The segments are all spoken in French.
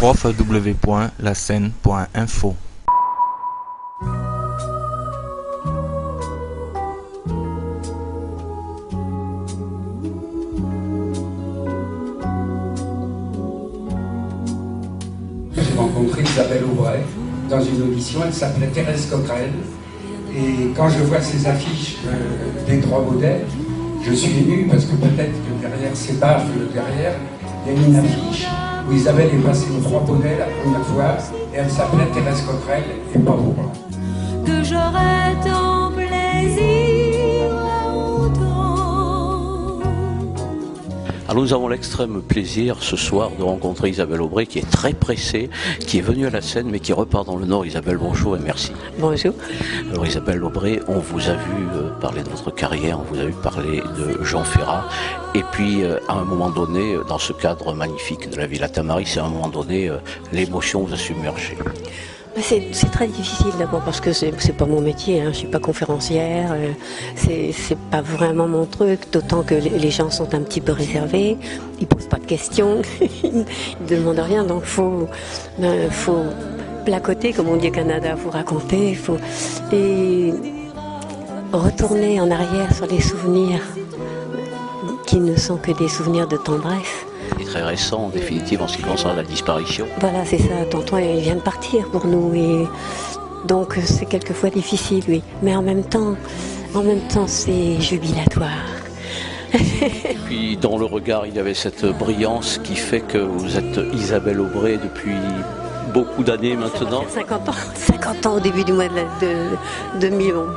www.lascène.info. J'ai rencontré Isabelle Aubray dans une audition, elle s'appelait Thérèse Coquerel. Et quand je vois ces affiches des trois modèles, je suis ému parce que peut-être que derrière ces baffes, derrière, il y a une affiche où Isabelle est passée aux trois modèles la première fois et elle s'appelait Thérèse Coquerel et pas Aubray. Que j'aurais tant plaisir à entendre. Alors nous avons l'extrême plaisir ce soir de rencontrer Isabelle Aubray qui est très pressée, qui est venue à la Seine mais qui repart dans le Nord. Isabelle, bonjour et merci. Bonjour. Alors Isabelle Aubray, on vous a vu parler de votre carrière, on vous a vu parler de Jean Ferrat et puis à un moment donné, dans ce cadre magnifique de la Villa Tamaris, à un moment donné, l'émotion vous a submergé. C'est très difficile d'abord parce que c'est pas mon métier, hein. Je suis pas conférencière, c'est pas vraiment mon truc, d'autant que les gens sont un petit peu réservés, ils posent pas de questions, ils demandent rien, donc faut placoter, comme on dit au Canada, faut raconter, et retourner en arrière sur les souvenirs qui ne sont que des souvenirs de tendresse. Et très récent en définitive en ce qui concerne la disparition. Voilà, c'est ça, tonton il vient de partir pour nous et donc c'est quelquefois difficile, oui. Mais en même temps c'est jubilatoire. Et puis dans le regard il y avait cette brillance qui fait que vous êtes Isabelle Aubray depuis beaucoup d'années maintenant. 50 ans au début du mois de 2011.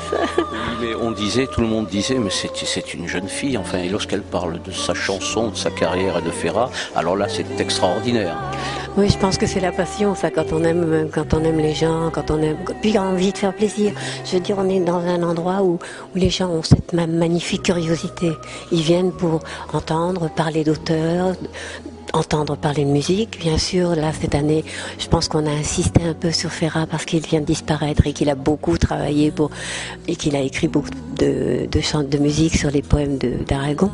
Mais on disait, tout le monde disait, mais c'est une jeune fille, enfin, et lorsqu'elle parle de sa chanson, de sa carrière et de Ferrat, alors là c'est extraordinaire. Oui, je pense que c'est la passion, ça, quand on aime les gens, puis on a envie de faire plaisir. Je veux dire, on est dans un endroit où les gens ont cette magnifique curiosité. Ils viennent pour entendre parler d'auteurs, entendre parler de musique, bien sûr. Là, cette année, je pense qu'on a insisté un peu sur Ferrat parce qu'il vient de disparaître et qu'il a beaucoup travaillé et qu'il a écrit beaucoup de chants de musique sur les poèmes d'Aragon.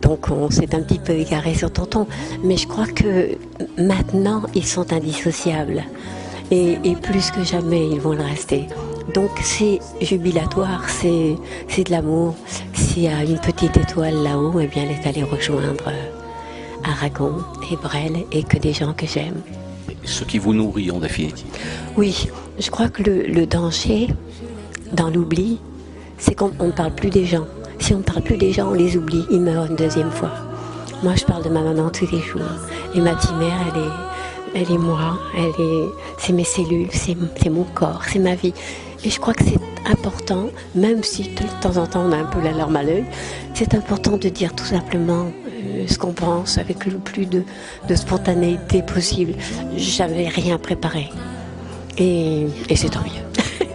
Donc, on s'est un petit peu égaré sur tonton. Mais je crois que maintenant, ils sont indissociables. Et plus que jamais, ils vont le rester. Donc, c'est jubilatoire, c'est de l'amour. S'il y a une petite étoile là-haut, eh bien, elle est allée rejoindre Aragon et Brel et que des gens que j'aime. Ce qui vous nourrit en définitive. Oui, je crois que le danger dans l'oubli, c'est qu'on ne parle plus des gens. Si on ne parle plus des gens, on les oublie, ils meurent une deuxième fois. Moi, je parle de ma maman tous les jours. Et ma petite mère, elle est moi, c'est mes cellules, c'est mon corps, c'est ma vie. Et je crois que c'est important, même si de temps en temps on a un peu la larme à l'œil, c'est important de dire tout simplement ce qu'on pense avec le plus de spontanéité possible. J'avais rien préparé. Et c'est tant mieux.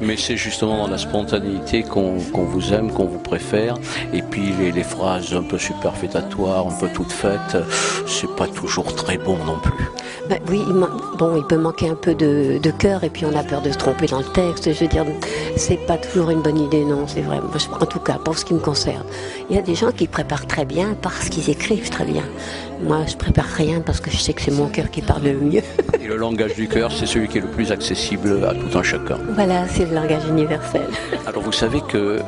Mais c'est justement dans la spontanéité qu'on vous aime, qu'on vous préfère. Et puis les phrases un peu superfétatoires, un peu toutes faites, c'est pas toujours très bon non plus. Ben oui, il peut manquer un peu de cœur et puis on a peur de se tromper dans le texte. Je veux dire, c'est pas toujours une bonne idée, non, c'est vrai. En tout cas, pour ce qui me concerne. Il y a des gens qui préparent très bien parce qu'ils écrivent très bien. Moi, je prépare rien parce que je sais que c'est mon cœur qui parle le mieux. Et le langage du cœur, c'est celui qui est le plus accessible à tout un chacun. Voilà, c'est le langage universel. Alors vous savez que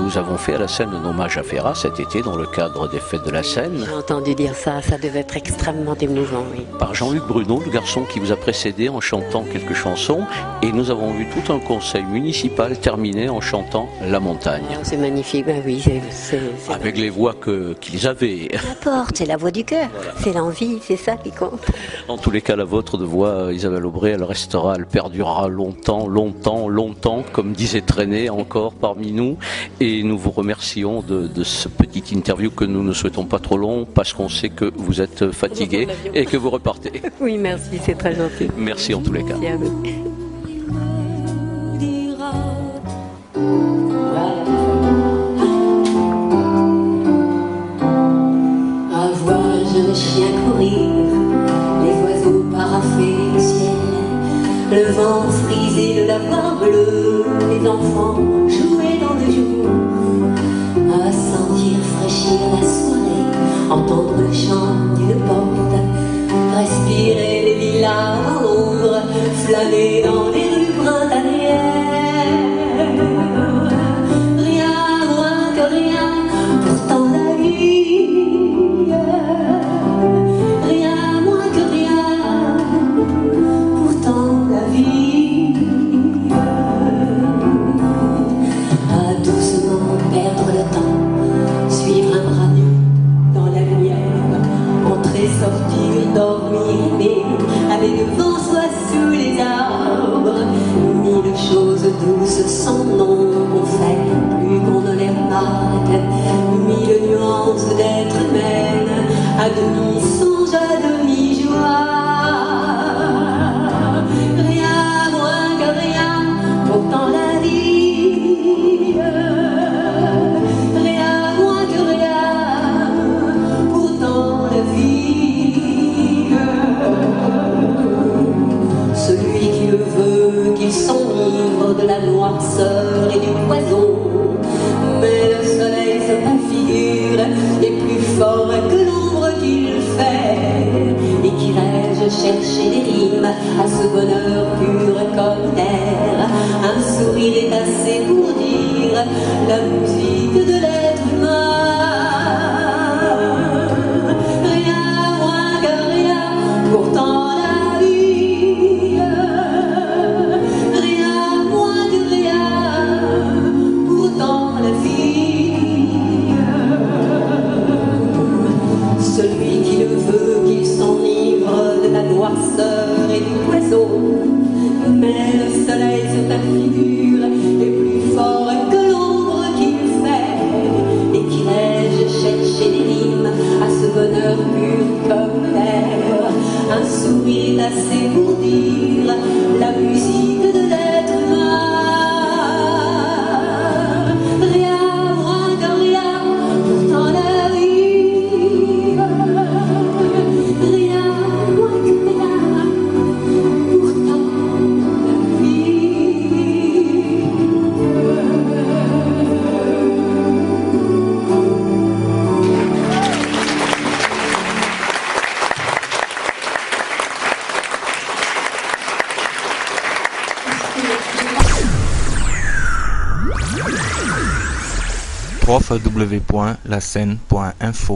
nous avons fait à la Seine un hommage à Ferrat cet été dans le cadre des fêtes de la Seine. J'ai entendu dire ça devait être extrêmement émouvant, oui. Par Jean-Luc Bruno, le garçon qui vous a précédé en chantant quelques chansons. Et nous avons vu tout un conseil municipal terminer en chantant La Montagne. Oh, c'est magnifique, ben oui. C'est avec les voix qu'ils avaient. N'importe, c'est la voix du cœur, voilà. C'est l'envie, c'est ça qui compte. En tous les cas, la vôtre de voix, Isabelle Aubray, elle restera, elle perdurera longtemps, longtemps, longtemps, comme disait Trenet encore parmi nous. Et nous vous remercions de ce petit interview que nous ne souhaitons pas trop long parce qu'on sait que vous êtes fatigué et que vous repartez. Oui, merci, c'est très gentil. Merci en tous les cas. Merci à vous. Le chien courir, les oiseaux paraffer le ciel, le vent friser le lapin bleu, les enfants jouer dans le jour, à sentir fraîchir la soirée, entendre le chant d'une porte, respirer années dans les rues printanières. Rien moins que rien, pourtant la vie. Rien moins que rien, pourtant la vie. À doucement perdre le temps, suivre un bras nu dans la lumière, entrer, sortir, dormir, aimer, avec le vent soit sous les arbres. Mille choses douces sans nom qu'on fait, plus qu'on ne les remarque. Mille nuances d'être humaine, à demi songe, à demi joie. Rien moins que rien, pourtant la vie. Rien moins que rien, pourtant la vie. Celui qui le veut, qu'il s'enivre de la noirceur et du poison. Mais le soleil se préfigure est plus fort que l'ombre qu'il fait. Et qu'irai-je chercher des rimes à ce bonheur pur comme l'air? Un sourire est assez pour dire la musique de l'être humain. Rien moins que rien, pourtant la vie. Rien moins que rien, pourtant la vie. Celui qui le veut, qu'il s'enivre de la noirceur et du poison. Mais le soleil se préfigure est plus fort que l'ombre qu'il fait. Et qu'irai-je chercher des rimes à ce bonheur pur comme l'air? Un sourire assez pour dire la musique de l'être humain. Rien moins que rien, pourtant la vie. Rien moins que rien, pourtant la vie. 3 www.lascène.info